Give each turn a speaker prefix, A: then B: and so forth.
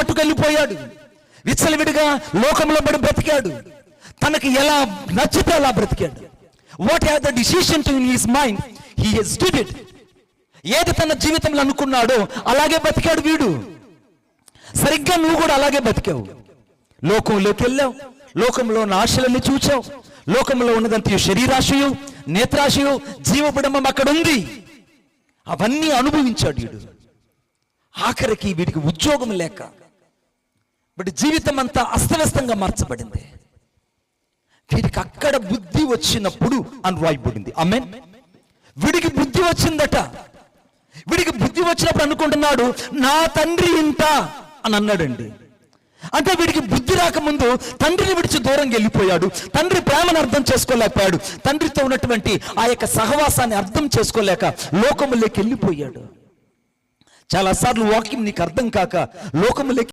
A: పట్టుకెళ్ళిపోయాడు. విచ్చలవిడిగా లోకంలో పడి బ్రతికాడు. తనకి ఎలా నచ్చితే అలా బ్రతికాడు. What have the decision to in his mind he has did it. ఏది తన జీవితంలో అనుకున్నాడో అలాగే బతికాడు వీడు. సరిగ్గా నువ్వు కూడా అలాగే బతికావు. లోకంలోకి వెళ్ళావు, లోకంలో ఉన్న ఆశలన్నీ చూచావు, లోకంలో ఉన్నదంత శరీరాశయు, నేత్రాశయు, జీవబిడంబం అక్కడ ఉంది. అవన్నీ అనుభవించాడు వీడు. ఆఖరికి వీడికి ఉద్యోగం లేక బట్ జీవితం అంతా అస్తవ్యస్తంగా మార్చబడింది. వీడికి అక్కడ బుద్ధి వచ్చినప్పుడు అని రాయబడింది. ఆమేన్. వీడికి బుద్ధి వచ్చిందట. వీడికి బుద్ధి వచ్చినప్పుడు అనుకుంటున్నాడు నా తండ్రి ఇంత అని అన్నాడండి. అంటే వీడికి బుద్ధి రాకముందు తండ్రిని విడిచి దూరంగా వెళ్ళిపోయాడు. తండ్రి ప్రేమను అర్థం చేసుకోలేకపోయాడు. తండ్రితో ఉన్నటువంటి ఆ యొక్క సహవాసాన్ని అర్థం చేసుకోలేక లోకములోకి వెళ్ళిపోయాడు. చాలాసార్లు వాక్యం నీకు అర్థం కాక లోకములోకి